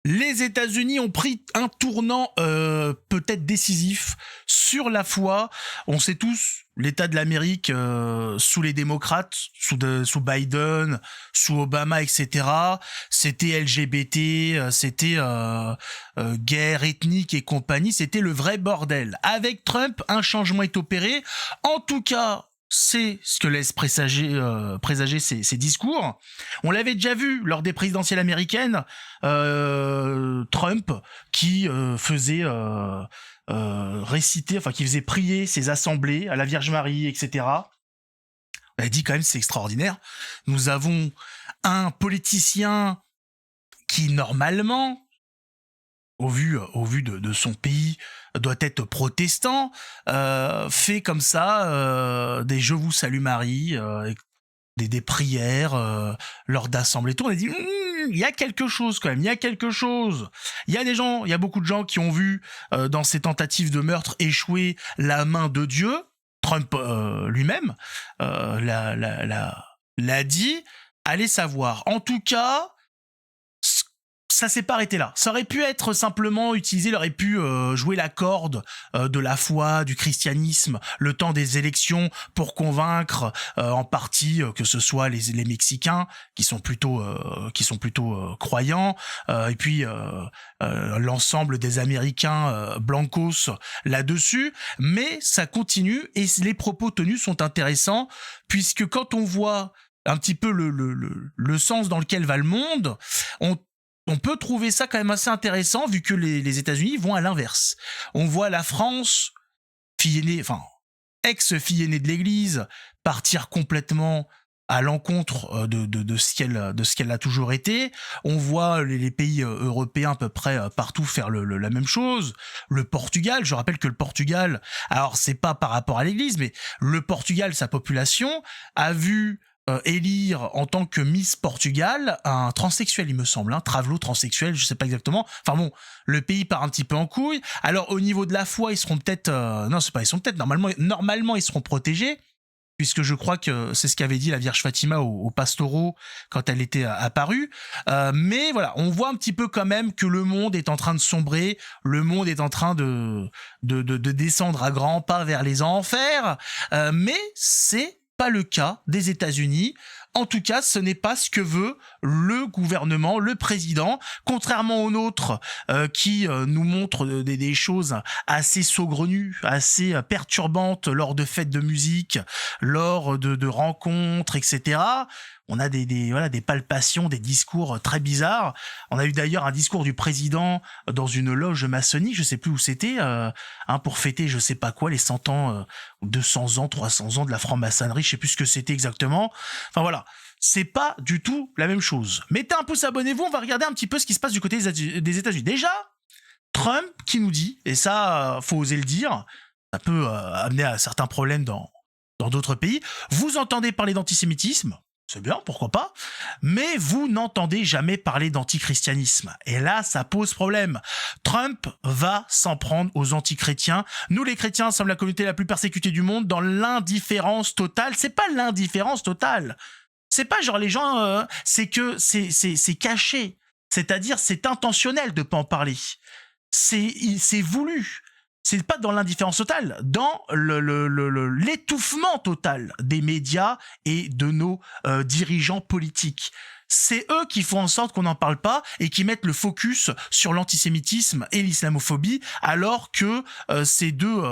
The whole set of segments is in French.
Les États-Unis ont pris un tournant peut-être décisif sur la foi. On sait tous l'état de l'Amérique sous les démocrates, sous Biden, sous Obama, etc. C'était LGBT, c'était guerre ethnique et compagnie. C'était le vrai bordel. Avec Trump, un changement est opéré. En tout cas, c'est ce que laisse présager ces discours. On l'avait déjà vu lors des présidentielles américaines, Trump qui faisait réciter, enfin qui faisait prier ses assemblées à la Vierge Marie, etc. On a dit quand même c'est extraordinaire. Nous avons un politicien qui normalement, au vu de son pays, doit être protestant, fait comme ça des Je vous salue Marie, des prières lors d'assemblées. On a dit il y a quelque chose quand même, il y a quelque chose. Il y a beaucoup de gens qui ont vu dans ces tentatives de meurtre échouer la main de Dieu. Trump lui-même l'a dit. Allez savoir. En tout cas, ça s'est pas arrêté là. Ça aurait pu être simplement utilisé, il aurait pu jouer la corde de la foi, du christianisme, le temps des élections pour convaincre en partie que ce soit les Mexicains qui sont plutôt croyants, et puis l'ensemble des Américains blancos là-dessus. Mais ça continue et les propos tenus sont intéressants puisque quand on voit un petit peu le sens dans lequel va le monde, on peut trouver ça quand même assez intéressant vu que les États-Unis vont à l'inverse. On voit la France, ex-fille aînée de l'Église, partir complètement à l'encontre de ce qu'elle a toujours été. On voit les pays européens à peu près partout faire la même chose. Le Portugal, je rappelle que le Portugal, alors c'est pas par rapport à l'Église, mais le Portugal, sa population, a vu élire en tant que Miss Portugal un transsexuel, il me semble, travelo transsexuel, je sais pas exactement. Enfin bon, le pays part un petit peu en couille. Alors au niveau de la foi, ils seront peut-être normalement ils seront protégés puisque je crois que c'est ce qu'avait dit la Vierge Fatima au Pastoro quand elle était apparue. Mais voilà, on voit un petit peu quand même que le monde est en train de sombrer, le monde est en train de descendre à grands pas vers les enfers, mais c'est pas le cas des États-Unis. En tout cas, ce n'est pas ce que veut le gouvernement, le président, contrairement aux nôtres qui nous montrent des choses assez saugrenues, assez perturbantes lors de fêtes de musique, lors de rencontres, etc. On a des palpations, des discours très bizarres. On a eu d'ailleurs un discours du président dans une loge maçonnique, je sais plus où c'était, pour fêter je sais pas quoi, les 100 ans, 200 ans, 300 ans de la franc-maçonnerie, je sais plus ce que c'était exactement. Enfin voilà, c'est pas du tout la même chose. Mettez un pouce, abonnez-vous, on va regarder un petit peu ce qui se passe du côté des États-Unis. Déjà, Trump qui nous dit, et ça, faut oser le dire, ça peut amener à certains problèmes dans d'autres pays. Vous entendez parler d'antisémitisme, c'est bien, pourquoi pas, mais vous n'entendez jamais parler d'antichristianisme. Et là, ça pose problème. Trump va s'en prendre aux antichrétiens. Nous, les chrétiens, sommes la communauté la plus persécutée du monde dans l'indifférence totale. C'est pas l'indifférence totale. C'est pas genre les gens, c'est que c'est caché. C'est-à-dire, c'est intentionnel de pas en parler. C'est voulu. C'est pas dans l'indifférence totale, dans l'étouffement total des médias et de nos dirigeants politiques. C'est eux qui font en sorte qu'on n'en parle pas et qui mettent le focus sur l'antisémitisme et l'islamophobie, alors que ces deux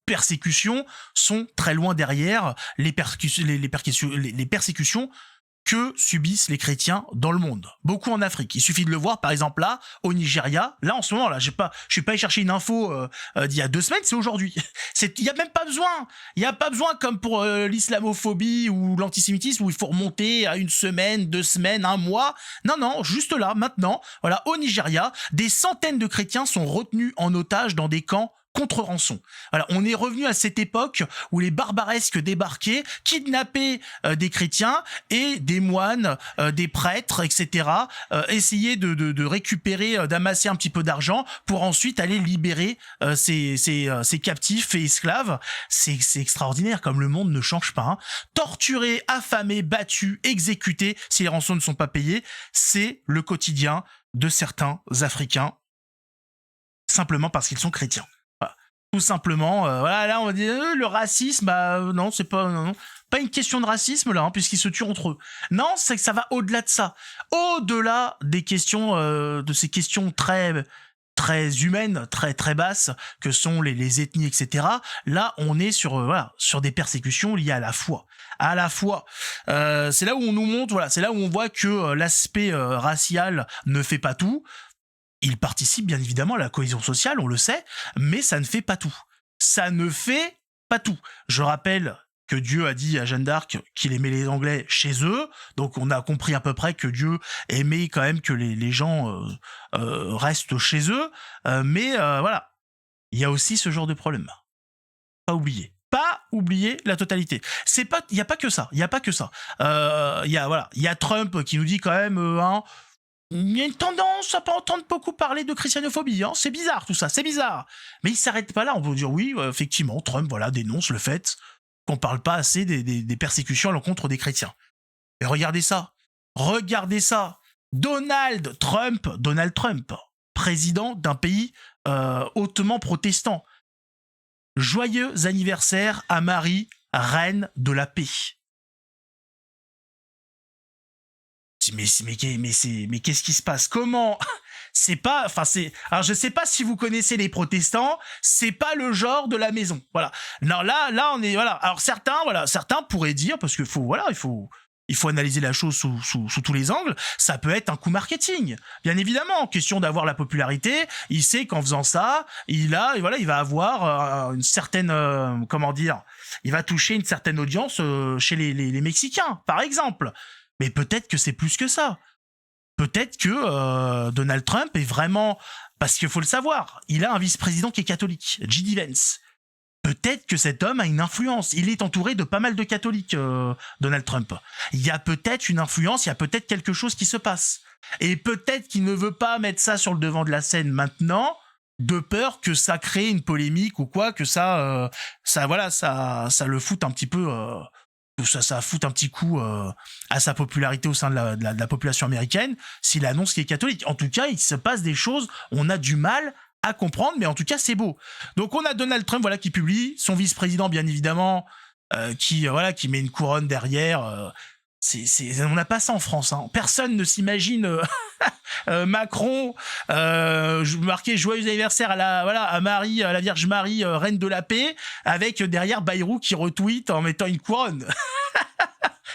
persécutions sont très loin derrière les persécutions que subissent les chrétiens dans le monde. Beaucoup en Afrique. Il suffit de le voir, par exemple, là, au Nigeria. Là, en ce moment, là, je suis pas allé chercher une info d'il y a 2 semaines, c'est aujourd'hui. Il y a même pas besoin. Il y a pas besoin, comme pour l'islamophobie ou l'antisémitisme, où il faut remonter à 1 semaine, 2 semaines, 1 mois. Non, juste là, maintenant, voilà, au Nigeria, des centaines de chrétiens sont retenus en otage dans des camps contre rançon. Voilà, on est revenu à cette époque où les barbaresques débarquaient, kidnappaient des chrétiens et des moines, des prêtres, etc. Essayaient de récupérer, d'amasser un petit peu d'argent pour ensuite aller libérer ces captifs et esclaves. C'est extraordinaire comme le monde ne change pas. Hein. Torturés, affamés, battus, exécutés si les rançons ne sont pas payées, c'est le quotidien de certains Africains simplement parce qu'ils sont chrétiens. Tout simplement, voilà, là on va dire le racisme, non, c'est pas, non, pas une question de racisme là, hein, puisqu'ils se tuent entre eux. Non, c'est que ça va au-delà de ça, au-delà des questions, de ces questions très humaines, très basses, que sont les ethnies, etc. Là, on est sur voilà, sur des persécutions liées à la foi. À la foi, c'est là où on nous montre, voilà, c'est là où on voit que l'aspect racial ne fait pas tout. Il participe bien évidemment à la cohésion sociale, on le sait, mais ça ne fait pas tout. Ça ne fait pas tout. Je rappelle que Dieu a dit à Jeanne d'Arc qu'il aimait les Anglais chez eux, donc on a compris à peu près que Dieu aimait quand même que les gens restent chez eux, mais voilà, il y a aussi ce genre de problème. Pas oublier la totalité. Il y a pas que ça. Il y a pas que ça. Il y a Trump qui nous dit quand même il y a une tendance à pas entendre beaucoup parler de christianophobie, hein. C'est bizarre tout ça, c'est bizarre. Mais il s'arrête pas là, on peut dire oui, effectivement, Trump voilà, dénonce le fait qu'on parle pas assez des persécutions à l'encontre des chrétiens. Et regardez ça, Donald Trump, président d'un pays hautement protestant. Joyeux anniversaire à Marie, reine de la paix. Mais qu'est-ce qui se passe? Comment? C'est pas, enfin alors je sais pas si vous connaissez les protestants, c'est pas le genre de la maison, voilà. Non, là on est, voilà. Alors certains pourraient dire, parce que il faut analyser la chose sous tous les angles, ça peut être un coup marketing. Bien évidemment, question d'avoir la popularité, il sait qu'en faisant ça, il va avoir une certaine, il va toucher une certaine audience chez les Mexicains, par exemple. Mais peut-être que c'est plus que ça. Peut-être que Donald Trump est vraiment... Parce qu'il faut le savoir, il a un vice-président qui est catholique, J.D. Vance. Peut-être que cet homme a une influence. Il est entouré de pas mal de catholiques, Donald Trump. Il y a peut-être une influence, il y a peut-être quelque chose qui se passe. Et peut-être qu'il ne veut pas mettre ça sur le devant de la scène maintenant, de peur que ça crée une polémique ou quoi, que ça le foute un petit peu... ça fout un petit coup à sa popularité au sein de la population américaine s'il annonce qu'il est catholique. En tout cas, il se passe des choses, on a du mal à comprendre, mais en tout cas, c'est beau. Donc, on a Donald Trump, voilà, qui publie, son vice-président, bien évidemment, qui met une couronne derrière. On n'a pas ça en France. Hein. Personne ne s'imagine Macron marqué joyeux anniversaire à Marie, à la Vierge Marie, reine de la paix, avec derrière Bayrou qui retweet en mettant une couronne.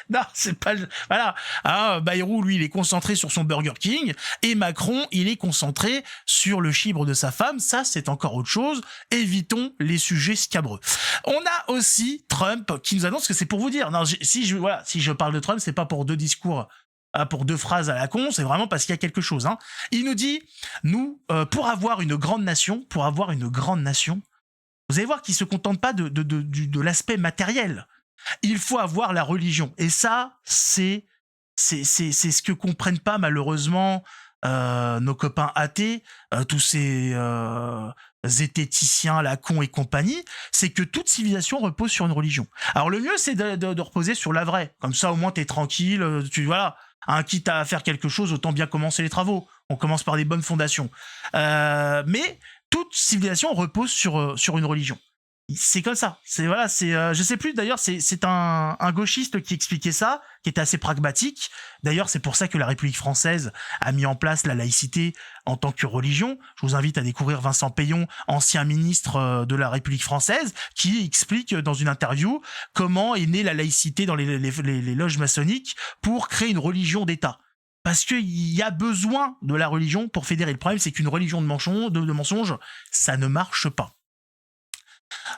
Non, c'est pas... Voilà. Ah, Bayrou, lui, il est concentré sur son Burger King, et Macron, il est concentré sur le chibre de sa femme. Ça, c'est encore autre chose. Évitons les sujets scabreux. On a aussi Trump qui nous annonce que c'est pour vous dire... Non, si je parle de Trump, c'est pas pour deux discours... pour deux phrases à la con, c'est vraiment parce qu'il y a quelque chose. Hein. Il nous dit, nous, pour avoir une grande nation, vous allez voir qu'il se contente pas de l'aspect matériel. Il faut avoir la religion. Et ça, c'est ce que comprennent pas malheureusement nos copains athées, tous ces zététiciens, la con et compagnie, c'est que toute civilisation repose sur une religion. Alors le mieux, c'est de reposer sur la vraie. Comme ça, au moins, t'es tranquille, voilà. Hein, quitte à faire quelque chose, autant bien commencer les travaux. On commence par des bonnes fondations. Mais toute civilisation repose sur une religion. C'est comme ça. Je sais plus d'ailleurs. C'est un gauchiste qui expliquait ça, qui était assez pragmatique. D'ailleurs, c'est pour ça que la République française a mis en place la laïcité en tant que religion. Je vous invite à découvrir Vincent Payon, ancien ministre de la République française, qui explique dans une interview comment est née la laïcité dans les loges maçonniques pour créer une religion d'État. Parce qu'il y a besoin de la religion pour fédérer. Le problème, c'est qu'une religion de mensonge, ça ne marche pas.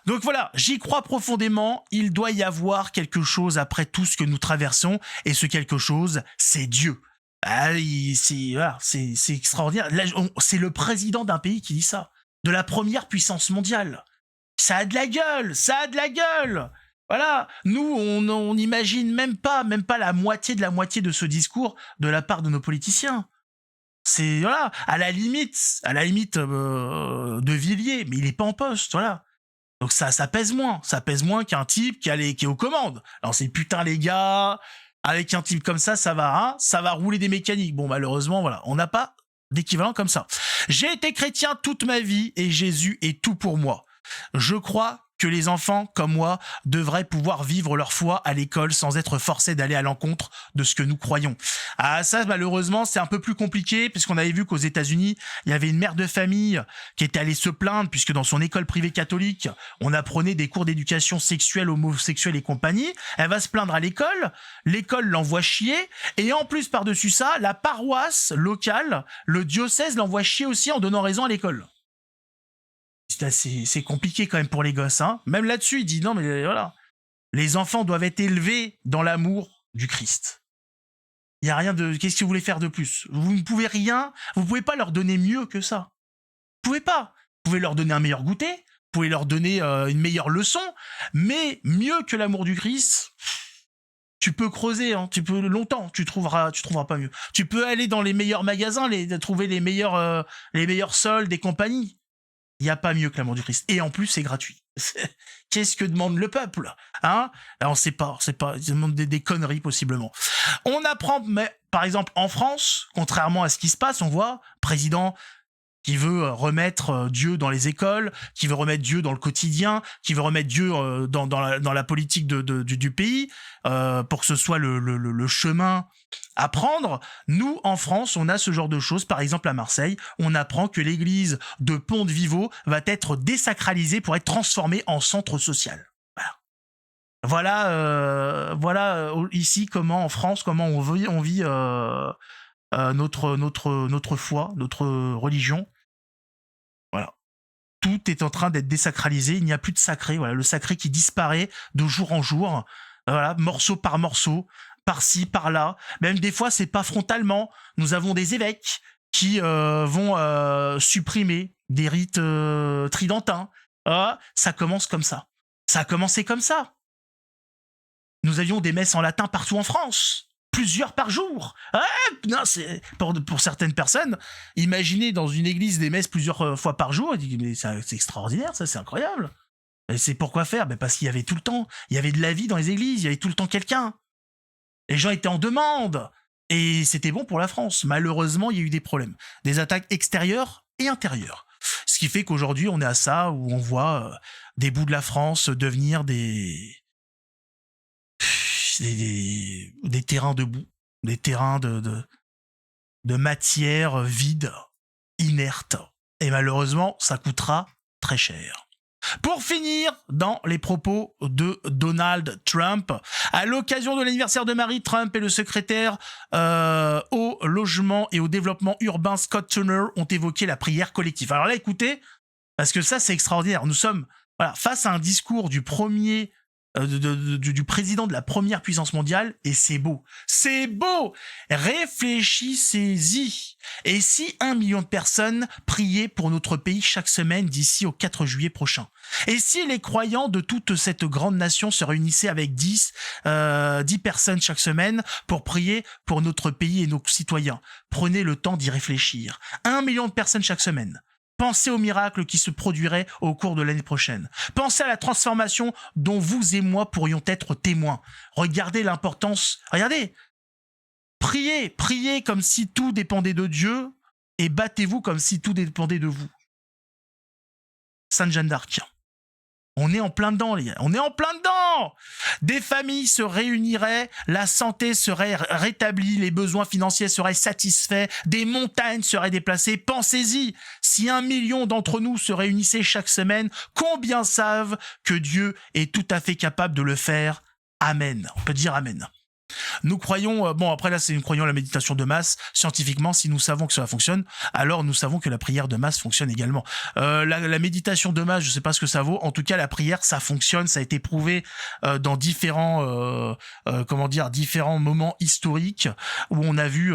Donc voilà, j'y crois profondément, il doit y avoir quelque chose après tout ce que nous traversons, et ce quelque chose, c'est Dieu. Ah, c'est extraordinaire. Là, c'est le président d'un pays qui dit ça. de la première puissance mondiale. Ça a de la gueule, ça a de la gueule. Voilà, nous, on n'imagine même pas la moitié de ce discours de la part de nos politiciens. C'est, voilà, à la limite de Villiers, mais il est pas en poste, voilà. Donc ça pèse moins qu'un type qui est aux commandes. Alors c'est putain les gars, avec un type comme ça va rouler des mécaniques. Bon, malheureusement, voilà, on n'a pas d'équivalent comme ça. J'ai été chrétien toute ma vie et Jésus est tout pour moi. Je crois que les enfants, comme moi, devraient pouvoir vivre leur foi à l'école sans être forcés d'aller à l'encontre de ce que nous croyons. Ah, ça, malheureusement, c'est un peu plus compliqué, puisqu'on avait vu qu'aux États-Unis, il y avait une mère de famille qui était allée se plaindre, puisque dans son école privée catholique, on apprenait des cours d'éducation sexuelle, homosexuelle et compagnie. Elle va se plaindre à l'école l'envoie chier, et en plus, par-dessus ça, la paroisse locale, le diocèse l'envoie chier aussi en donnant raison à l'école. C'est compliqué quand même pour les gosses, hein. Même là-dessus, il dit non, mais voilà. Les enfants doivent être élevés dans l'amour du Christ. Il n'y a rien de... Qu'est-ce que vous voulez faire de plus? Vous ne pouvez rien, vous pouvez pas leur donner mieux que ça. Vous pouvez pas. Vous pouvez leur donner un meilleur goûter, vous pouvez leur donner une meilleure leçon, mais mieux que l'amour du Christ, tu peux creuser, hein, tu peux longtemps, tu trouveras pas mieux. Tu peux aller dans les meilleurs magasins, trouver les meilleurs soldes et compagnies. Il n'y a pas mieux que l'amour du Christ. Et en plus, c'est gratuit. Qu'est-ce que demande le peuple, hein? Alors, on sait pas. Ils demandent des conneries, possiblement. On apprend, mais, par exemple, en France, contrairement à ce qui se passe, on voit, président qui veut remettre Dieu dans les écoles, qui veut remettre Dieu dans le quotidien, qui veut remettre Dieu dans la politique du pays, pour que ce soit le chemin à prendre. Nous, en France, on a ce genre de choses. Par exemple, à Marseille, on apprend que l'église de Pont-de-Vivaux va être désacralisée pour être transformée en centre social. Voilà, ici, comment, en France, comment on vit notre foi, notre religion. Voilà. Tout est en train d'être désacralisé. Il n'y a plus de sacré. Voilà, le sacré qui disparaît de jour en jour. Voilà, morceau par morceau, par-ci, par-là. Même des fois, c'est pas frontalement. Nous avons des évêques qui vont supprimer des rites tridentins. Ça commence comme ça. Ça a commencé comme ça. Nous avions des messes en latin partout en France. Plusieurs par jour. Non, c'est pour certaines personnes, imaginez dans une église des messes plusieurs fois par jour, mais c'est extraordinaire, ça, c'est incroyable. Et c'est pourquoi faire? Parce qu'il y avait tout le temps, il y avait de la vie dans les églises, il y avait tout le temps quelqu'un. Les gens étaient en demande. Et c'était bon pour la France. Malheureusement, il y a eu des problèmes. Des attaques extérieures et intérieures. Ce qui fait qu'aujourd'hui, on est à ça, où on voit des bouts de la France devenir des terrains de boue, des terrains de matière vide, inerte. Et malheureusement, ça coûtera très cher. Pour finir, dans les propos de Donald Trump, à l'occasion de l'anniversaire de Marie, Trump et le secrétaire au logement et au développement urbain Scott Turner ont évoqué la prière collective. Alors là, écoutez, parce que ça, c'est extraordinaire. Nous sommes face à un discours du premier du président de la première puissance mondiale, et c'est beau. C'est beau! Réfléchissez-y. Et si 1 million de personnes priaient pour notre pays chaque semaine d'ici au 4 juillet prochain? Et si les croyants de toute cette grande nation se réunissaient avec 10 personnes chaque semaine pour prier pour notre pays et nos citoyens? Prenez le temps d'y réfléchir. 1 million de personnes chaque semaine. Pensez au miracle qui se produirait au cours de l'année prochaine. Pensez à la transformation dont vous et moi pourrions être témoins. Regardez l'importance. Regardez. Priez comme si tout dépendait de Dieu et battez-vous comme si tout dépendait de vous. Sainte Jeanne d'Arc. On est en plein dedans, les gars. On est en plein dedans. Des familles se réuniraient, la santé serait rétablie, les besoins financiers seraient satisfaits, des montagnes seraient déplacées. Pensez-y, si 1 million d'entre nous se réunissaient chaque semaine, combien savent que Dieu est tout à fait capable de le faire? Amen. On peut dire amen. Nous croyons, après là nous croyons à la méditation de masse. Scientifiquement, si nous savons que cela fonctionne, alors nous savons que la prière de masse fonctionne également. La méditation de masse, je sais pas ce que ça vaut. En tout cas, la prière, ça fonctionne. Ça a été prouvé dans différents moments historiques où on a vu,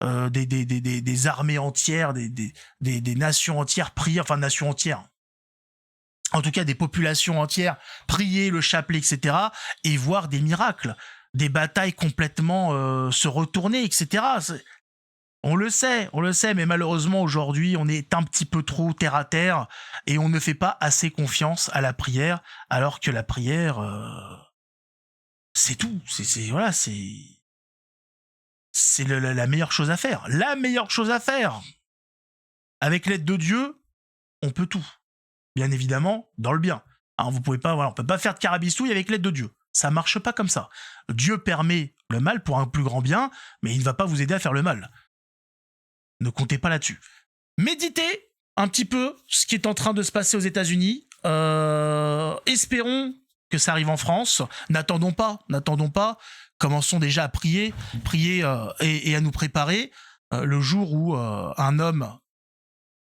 des armées entières, des nations entières prier, enfin nations entières, en tout cas des populations entières prier le chapelet, etc. et voir des miracles, des batailles complètement se retourner, etc. On le sait, mais malheureusement aujourd'hui on est un petit peu trop terre à terre et on ne fait pas assez confiance à la prière, alors que la prière, c'est tout, voilà, c'est la meilleure chose à faire, la meilleure chose à faire. Avec l'aide de Dieu, on peut tout, bien évidemment dans le bien. Hein, vous pouvez pas, voilà, on peut pas faire de carabistouille avec l'aide de Dieu. Ça marche pas comme ça. Dieu permet le mal pour un plus grand bien, mais il ne va pas vous aider à faire le mal. Ne comptez pas là-dessus. Méditez un petit peu ce qui est en train de se passer aux États-Unis. Espérons que ça arrive en France. N'attendons pas. Commençons déjà à prier et à nous préparer le jour où un homme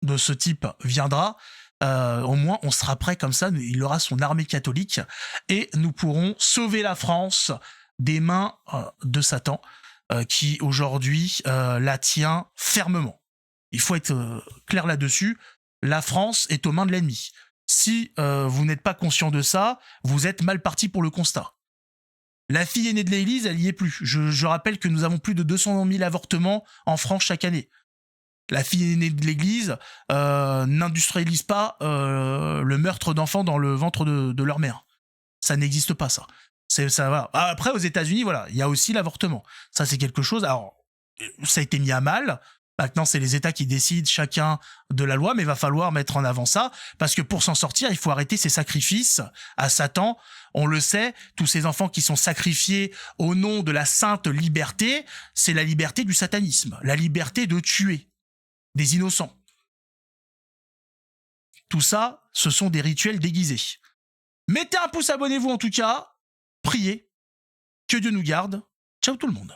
de ce type viendra. Au moins, on sera prêt comme ça. Il aura son armée catholique et nous pourrons sauver la France des mains de Satan, qui aujourd'hui la tient fermement. Il faut être clair là-dessus. La France est aux mains de l'ennemi. Si vous n'êtes pas conscient de ça, vous êtes mal parti pour le constat. La fille aînée de l'Église, elle y est plus. Je rappelle que nous avons plus de 200 000 avortements en France chaque année. La fille aînée de l'Église n'industrialise pas le meurtre d'enfants dans le ventre de leur mère. Ça n'existe pas, ça. Ça, voilà. Après, aux États-Unis, voilà, il y a aussi l'avortement. Ça, c'est quelque chose. Alors, ça a été mis à mal. Maintenant, c'est les États qui décident chacun de la loi, mais il va falloir mettre en avant ça, parce que pour s'en sortir, il faut arrêter ces sacrifices à Satan. On le sait, tous ces enfants qui sont sacrifiés au nom de la sainte liberté, c'est la liberté du satanisme, la liberté de tuer des innocents. Tout ça, ce sont des rituels déguisés. Mettez un pouce, abonnez-vous en tout cas. Priez. Que Dieu nous garde. Ciao tout le monde.